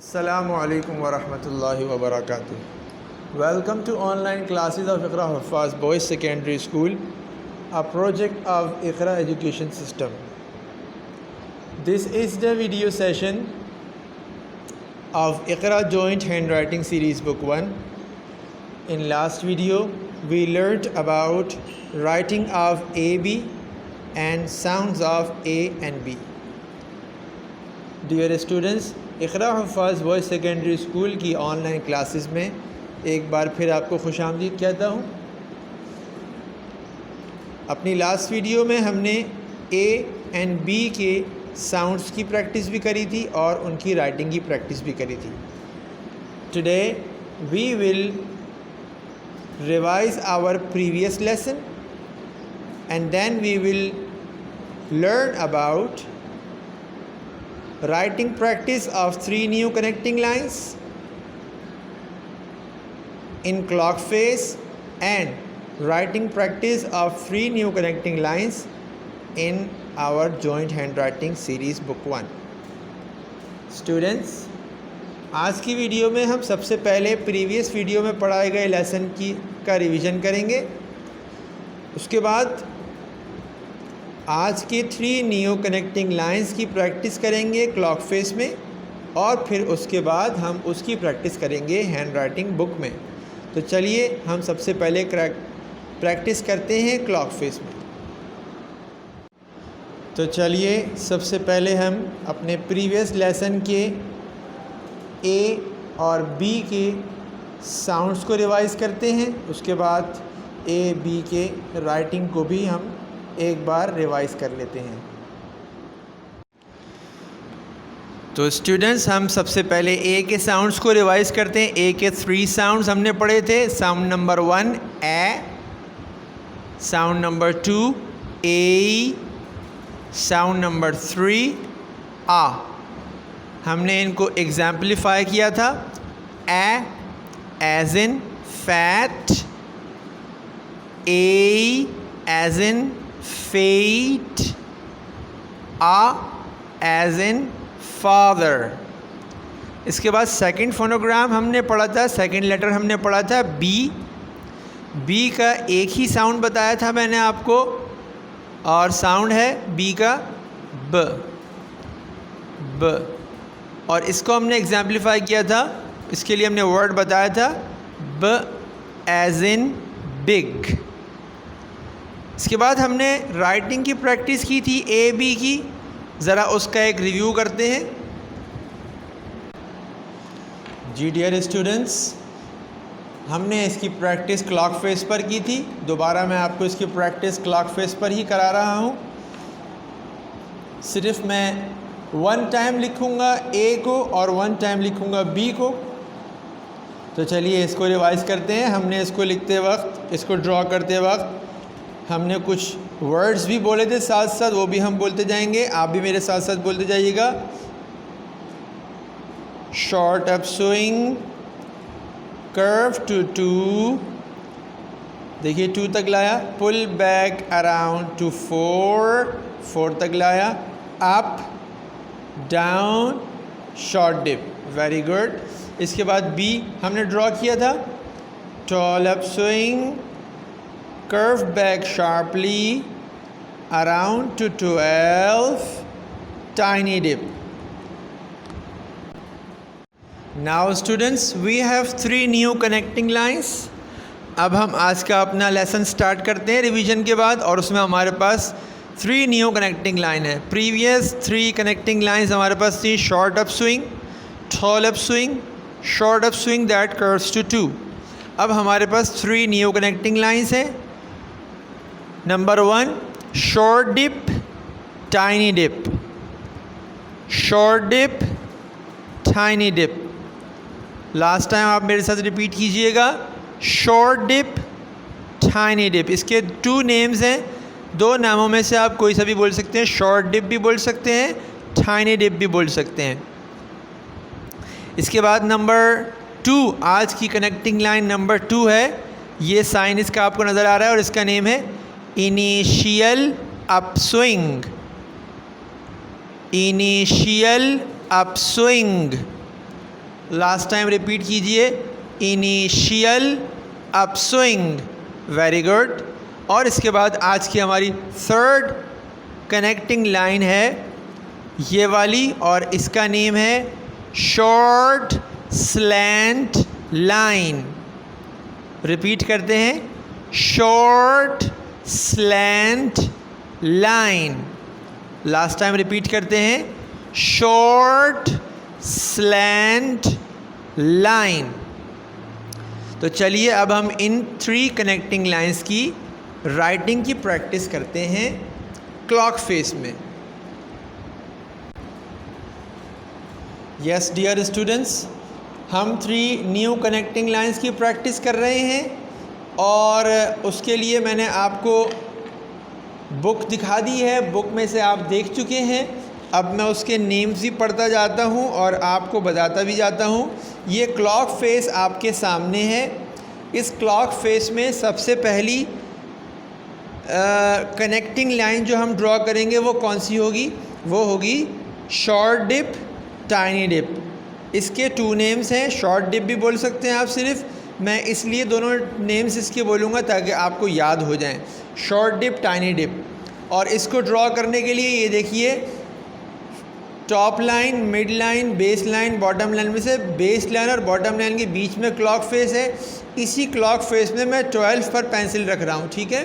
Assalamu alaikum wa rahmatullahi wa barakatuh. Welcome to online classes of Iqra Huffaz Boys Secondary School, a project of Iqra Education System. This is the video session of Iqra Joint Handwriting Series Book 1. In last video, we learnt about writing of A, B and sounds of A and B. Dear students, Iqra Huffaz boys secondary school की online classes में एक बार फिर आपको खुशामदीद कहता हूँ। अपनी last video में हमने ए एंड बी के साउंड्स की प्रैक्टिस भी करी थी और उनकी राइटिंग की प्रैक्टिस भी करी थी। Today we will revise our previous lesson and then we will learn about writing practice of 3 new connecting lines in clock face and writing practice of 3 new connecting lines in our joint handwriting series book 1. Students, आज की video में हम सबसे पहले previous video में पढ़ाए गए lesson का रिवीजन करेंगे। उसके बाद आज के 3 न्यू कनेक्टिंग लाइंस की प्रैक्टिस करेंगे क्लॉक फेस में और फिर उसके बाद हम उसकी प्रैक्टिस करेंगे हैंड राइटिंग बुक में। तो चलिए हम सबसे पहले प्रैक्टिस करते हैं क्लॉक फेस में। तो चलिए सबसे पहले हम अपने प्रीवियस लेसन के ए और बी के साउंड्स को रिवाइज करते हैं। उसके बाद ए बी के राइटिंग को भी हम एक बार रिवाइज कर लेते हैं। तो स्टूडेंट्स, हम सबसे पहले ए के साउंड्स को रिवाइज करते हैं। ए के 3 साउंड्स हमने पढ़े थे। Sound number 1 a, sound number 2 a, sound number 3 आ। हमने इनको एग्जाम्पलीफाई किया था। A as in fat, a as in fate, a as in father। इसके बाद सेकंड फोनोग्राम हमने पढ़ा था, सेकंड लेटर हमने पढ़ा था बी। बी का एक ही साउंड बताया था मैंने आपको और साउंड है बी का ब। ब और इसको हमने एग्जाम्पलीफाई किया था। इसके लिए हमने वर्ड बताया था ब एज इन बिग। इसके बाद हमने राइटिंग की प्रैक्टिस की थी ए बी की। ज़रा उसका एक रिव्यू करते हैं। जी डियर स्टूडेंट्स, हमने इसकी प्रैक्टिस क्लॉक फेस पर की थी। दोबारा मैं आपको इसकी प्रैक्टिस क्लॉक फेस पर ही करा रहा हूँ। सिर्फ मैं 1 टाइम लिखूँगा ए को और 1 टाइम लिखूँगा बी को। तो चलिए इसको रिवाइज़ करते हैं। हमने इसको लिखते वक्त, इसको ड्रॉ करते वक्त हमने कुछ वर्ड्स भी बोले थे साथ साथ, वो भी हम बोलते जाएंगे। आप भी मेरे साथ साथ बोलते जाइएगा। Short up swing, curve to 2, देखिए 2 तक लाया। पुल बैक अराउंड टू 4 तक लाया। Up down short dip, very good. इसके बाद बी हमने ड्रॉ किया था। Tall up swing, curve back sharply around to 12, tiny dip. Now students, we have 3 new connecting lines. अब हम आज का अपना लेसन स्टार्ट करते हैं रिवीजन के बाद और उसमें हमारे पास 3 न्यू कनेक्टिंग लाइन है। प्रीवियस 3 कनेक्टिंग लाइंस हमारे पास थी short up swing, tall up swing, short up swing that curves to 2। अब हमारे पास 3 न्यू कनेक्टिंग लाइंस हैं। Number 1 short dip, tiny dip, short dip, tiny dip. Last time आप मेरे साथ रिपीट कीजिएगा। Short dip, tiny dip. इसके 2 names हैं। 2 नामों में से आप कोई सा भी बोल सकते हैं। शॉर्ट डिप भी बोल सकते हैं, टाइनी डिप भी बोल सकते हैं। इसके बाद नंबर 2, आज की कनेक्टिंग लाइन नंबर 2 है। ये साइन इसका आपको नज़र आ रहा है और इसका नेम है initial upswing. Initial upswing. Last time repeat कीजिए, इनिशियल अपस्विंग, वेरी गुड। और इसके बाद आज की हमारी थर्ड कनेक्टिंग लाइन है ये वाली, और इसका नेम है शॉर्ट स्लैंट लाइन। रिपीट करते हैं, short slant line. Last time repeat करते हैं, शॉर्ट स्लैंट लाइन। तो चलिए अब हम इन 3 कनेक्टिंग लाइंस की राइटिंग की प्रैक्टिस करते हैं क्लॉक फेस में। यस डियर स्टूडेंट्स, हम 3 न्यू कनेक्टिंग लाइंस की प्रैक्टिस कर रहे हैं, और उसके लिए मैंने आपको बुक दिखा दी है। बुक में से आप देख चुके हैं। अब मैं उसके नेम्स ही पढ़ता जाता हूँ और आपको बताता भी जाता हूँ। ये क्लॉक फेस आपके सामने है। इस क्लॉक फेस में सबसे पहली कनेक्टिंग लाइन जो हम ड्रॉ करेंगे वो कौन सी होगी? वो होगी शॉर्ट डिप, टाइनी डिप। इसके 2 नेम्स हैं, शॉर्ट डिप भी बोल सकते हैं आप सिर्फ। मैं इसलिए दोनों नेम्स इसके बोलूँगा ताकि आपको याद हो जाएं, शॉर्ट डिप, टाइनी डिप। और इसको ड्रॉ करने के लिए ये देखिए, top line, mid line, base line, bottom line में से बेस लाइन और बॉटम लाइन के बीच में क्लॉक फेस है। इसी क्लॉक फेस में मैं 12 पर पेंसिल रख रहा हूँ, ठीक है।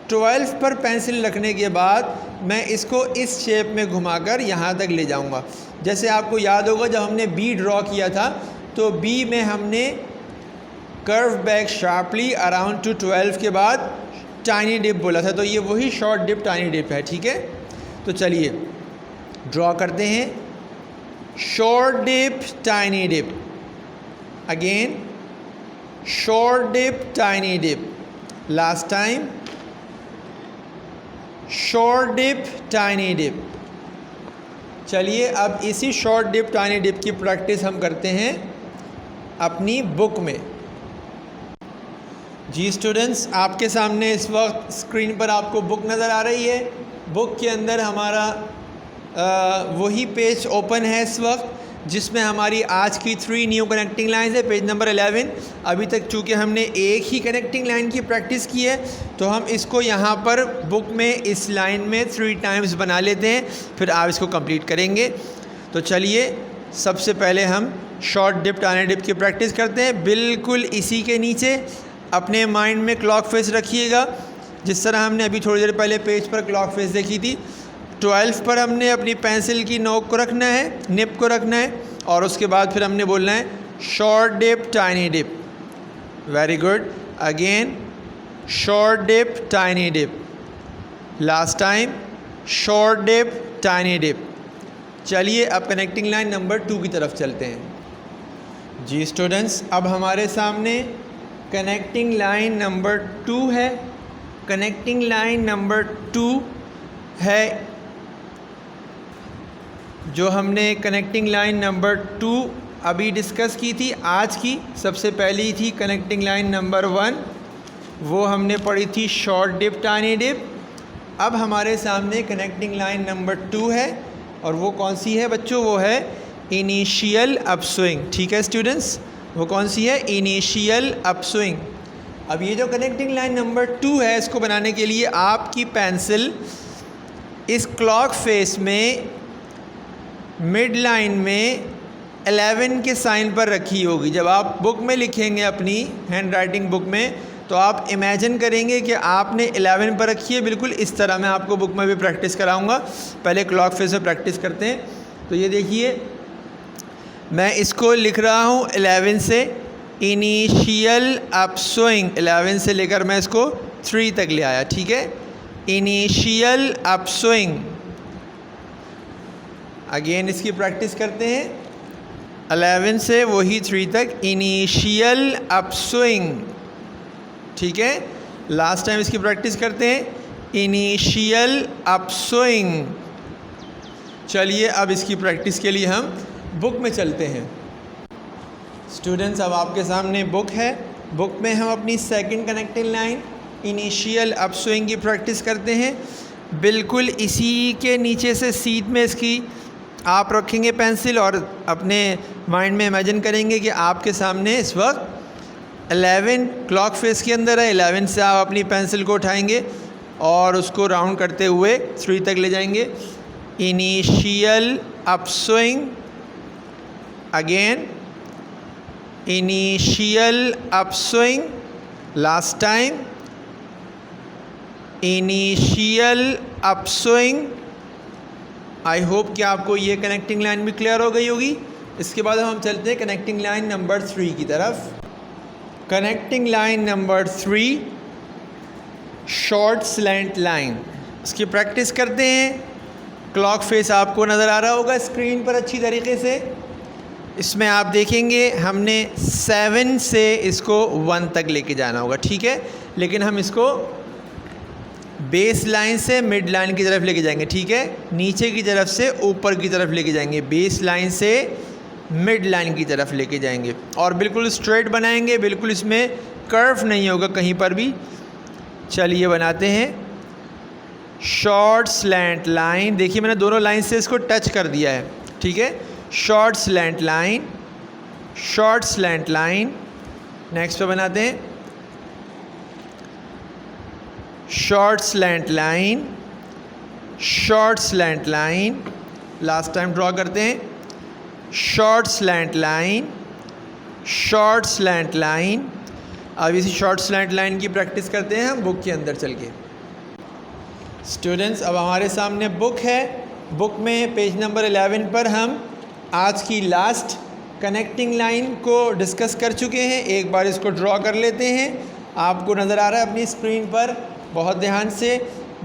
12 पर पेंसिल रखने के बाद मैं इसको इस शेप में घुमाकर यहाँ तक ले जाऊँगा। जैसे आपको याद होगा जब हमने बी ड्रॉ किया था, तो बी में हमने curve back sharply around two 12 के बाद टाइनी डिप बोला था। तो ये वही शॉर्ट डिप, टाइनी डिप है, ठीक है। तो चलिए ड्रॉ करते हैं, short dip, tiny dip, again short dip, tiny dip, last time short dip, tiny dip. चलिए अब इसी शॉर्ट डिप, टाइनी डिप की प्रैक्टिस हम करते हैं अपनी बुक में। जी स्टूडेंट्स, आपके सामने इस वक्त स्क्रीन पर आपको बुक नज़र आ रही है। बुक के अंदर हमारा वही पेज ओपन है इस वक्त जिसमें हमारी आज की 3 न्यू कनेक्टिंग लाइन्स है, पेज नंबर 11। अभी तक चूँकि हमने एक ही कनेक्टिंग लाइन की प्रैक्टिस की है, तो हम इसको यहाँ पर बुक में इस लाइन में 3 टाइम्स बना लेते हैं, फिर आप इसको कंप्लीट करेंगे। तो चलिए सबसे पहले हम शॉर्ट डिप, टाइनी डिप की प्रैक्टिस करते हैं। बिल्कुल इसी के नीचे अपने माइंड में क्लॉक फेस रखिएगा, जिस तरह हमने अभी थोड़ी देर पहले पेज पर क्लॉक फेस देखी थी। 12 पर हमने अपनी पेंसिल की नोक को रखना है, निप को रखना है, और उसके बाद फिर हमने बोलना है short dip, tiny dip, very good. Again short dip, tiny dip, last time short dip, tiny dip. चलिए अब कनेक्टिंग लाइन नंबर 2 की तरफ चलते हैं। जी स्टूडेंट्स, अब हमारे सामने कनेक्टिंग लाइन नंबर 2 है। कनेक्टिंग लाइन नंबर 2 है जो हमने कनेक्टिंग लाइन नंबर 2 अभी डिस्कस की थी। आज की सबसे पहली थी कनेक्टिंग लाइन नंबर 1, वो हमने पढ़ी थी शॉर्ट डिप, टाइनी डिप। अब हमारे सामने कनेक्टिंग लाइन नंबर 2 है, और वो कौन सी है बच्चों? वो है इनिशियल अपस्विंग, ठीक है स्टूडेंट्स। वो कौन सी है? Initial upswing. अब ये जो कनेक्टिंग लाइन नंबर 2 है, इसको बनाने के लिए आपकी पेंसिल इस क्लॉक फेस में मिड लाइन में 11 के साइन पर रखी होगी। जब आप बुक में लिखेंगे अपनी हैंड राइटिंग बुक में, तो आप इमेजिन करेंगे कि आपने 11 पर रखी है, बिल्कुल इस तरह। मैं आपको बुक में भी प्रैक्टिस कराऊंगा, पहले क्लॉक फेस में प्रैक्टिस करते हैं। तो ये देखिए, मैं इसको लिख रहा हूँ 11 से, इनिशियल अपस्विंग। 11 से लेकर मैं इसको 3 तक ले आया, ठीक है। इनिशियल अपस्विंग, अगेन इसकी प्रैक्टिस करते हैं 11 से वही 3 तक, इनिशियल अपस्विंग, ठीक है। लास्ट टाइम इसकी प्रैक्टिस करते हैं इनिशियल अपस्विंग। चलिए अब इसकी प्रैक्टिस के लिए हम बुक में चलते हैं। स्टूडेंट्स, अब आपके सामने बुक है। बुक में हम अपनी second connecting line initial upswing की प्रैक्टिस करते हैं। बिल्कुल इसी के नीचे से सीध में इसकी आप रखेंगे पेंसिल और अपने माइंड में इमेजिन करेंगे कि आपके सामने इस वक्त 11 क्लॉक फेस के अंदर है। 11 से आप अपनी पेंसिल को उठाएंगे और उसको राउंड करते हुए 3 तक ले जाएंगे। Initial upswing, again initial upswing, last time initial upswing. I hope कि आपको ये कनेक्टिंग लाइन भी क्लियर हो गई होगी। इसके बाद हम चलते हैं कनेक्टिंग लाइन नंबर 3 की तरफ। Connecting line number 3, short slant line. इसकी प्रैक्टिस करते हैं। क्लॉक फेस आपको नज़र आ रहा होगा स्क्रीन पर अच्छी तरीके से। इसमें आप देखेंगे हमने 7 से इसको 1 तक लेके जाना होगा, ठीक है। लेकिन हम इसको बेस लाइन से मिड लाइन की तरफ लेके जाएंगे, ठीक है। नीचे की तरफ से ऊपर की तरफ लेके जाएंगे, बेस लाइन से मिड लाइन की तरफ लेके जाएंगे और बिल्कुल स्ट्रेट बनाएंगे, बिल्कुल इसमें कर्व नहीं होगा कहीं पर भी। चलिए बनाते हैं शॉर्ट स्लैंट लाइन। देखिए मैंने दोनों लाइन से इसको टच कर दिया है, ठीक है। Short slant line, short slant line. Next पे बनाते हैं short slant line, short slant line. Last time draw करते हैं short slant line, short slant line. अब इसी शॉर्ट स्लैंट लाइन की प्रैक्टिस करते हैं हम बुक के अंदर चल के। स्टूडेंट्स, अब हमारे सामने बुक है। बुक में पेज नंबर 11 पर हम आज की लास्ट कनेक्टिंग लाइन को डिस्कस कर चुके हैं। एक बार इसको ड्रॉ कर लेते हैं। आपको नज़र आ रहा है अपनी स्क्रीन पर, बहुत ध्यान से।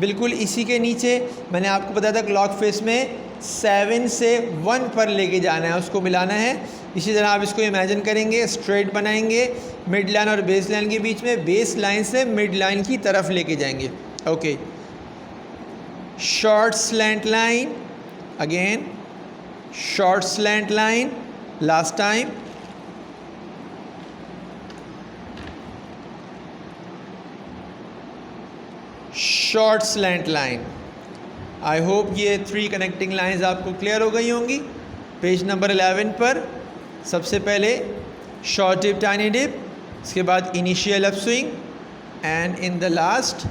बिल्कुल इसी के नीचे मैंने आपको बताया था क्लॉक फेस में 7 से 1 पर लेके जाना है, उसको मिलाना है। इसी तरह आप इसको इमेजिन करेंगे, स्ट्रेट बनाएंगे, मिड लाइन और बेस लाइन के बीच में, बेस लाइन से मिड लाइन की तरफ लेके जाएंगे। Okay, short slant line, again short slant line, last time short slant line. I hope ये 3 कनेक्टिंग लाइंस आपको क्लियर हो गई होंगी। पेज नंबर 11 पर सबसे पहले शॉर्ट डिप, टाइनी डिप, इसके बाद initial upswing and in the last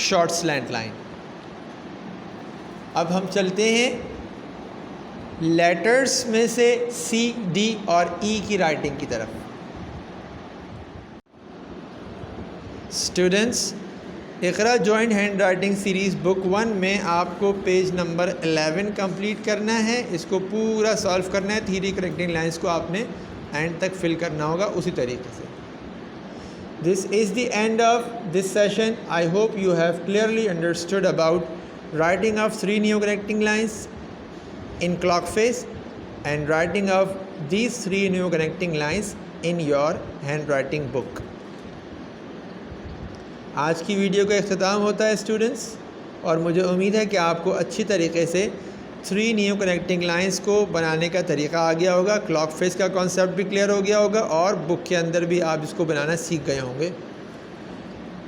short slant line. अब हम चलते हैं लेटर्स में से C, D और E की राइटिंग की तरफ। Students, Iqra joint hand writing series book 1 में आपको पेज नंबर 11 कंप्लीट करना है। इसको पूरा सॉल्व करना है। 3 कनेक्टिंग लाइंस को आपने एंड तक फिल करना होगा उसी तरीके से। This is the end of this session. I hope you have clearly understood about writing of 3 new connecting lines in clock face and writing of these 3 new connecting lines in your handwriting book. आज की video का इख्तिताम होता है students, और मुझे उम्मीद है कि आपको अच्छी तरीके से 3 न्यू कनेक्टिंग लाइंस को बनाने का तरीका आ गया होगा। क्लॉक फेस का कॉन्सेप्ट भी क्लियर हो गया होगा और बुक के अंदर भी आप इसको बनाना सीख गए होंगे।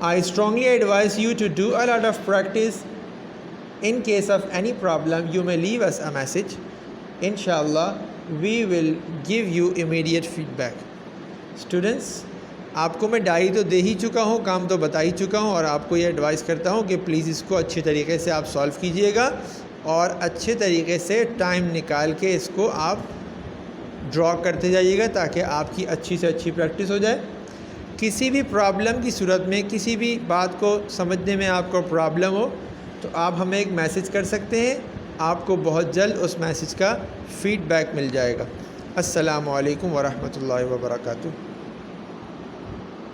I strongly advise you to do a lot of practice. In case of any problem, you may leave us a message. Inshallah, we will give you immediate feedback. Students, आपको मैं डायरी तो दे ही चुका हूँ, काम तो बता ही चुका हूँ, और आपको ये एडवाइस करता हूँ कि प्लीज़ इसको अच्छे तरीके से आप सॉल्व कीजिएगा और अच्छे तरीके से टाइम निकाल के इसको आप ड्रॉ करते जाइएगा ताकि आपकी अच्छी से अच्छी प्रैक्टिस हो जाए। किसी भी प्रॉब्लम की सूरत में, किसी भी बात को समझने में आपको प्रॉब्लम हो तो आप हमें एक मैसेज कर सकते हैं। आपको बहुत जल्द उस मैसेज का फ़ीडबैक मिल जाएगा। अस्सलामु अलैकुम वरहमतुल्लाहि वबरकातुहू।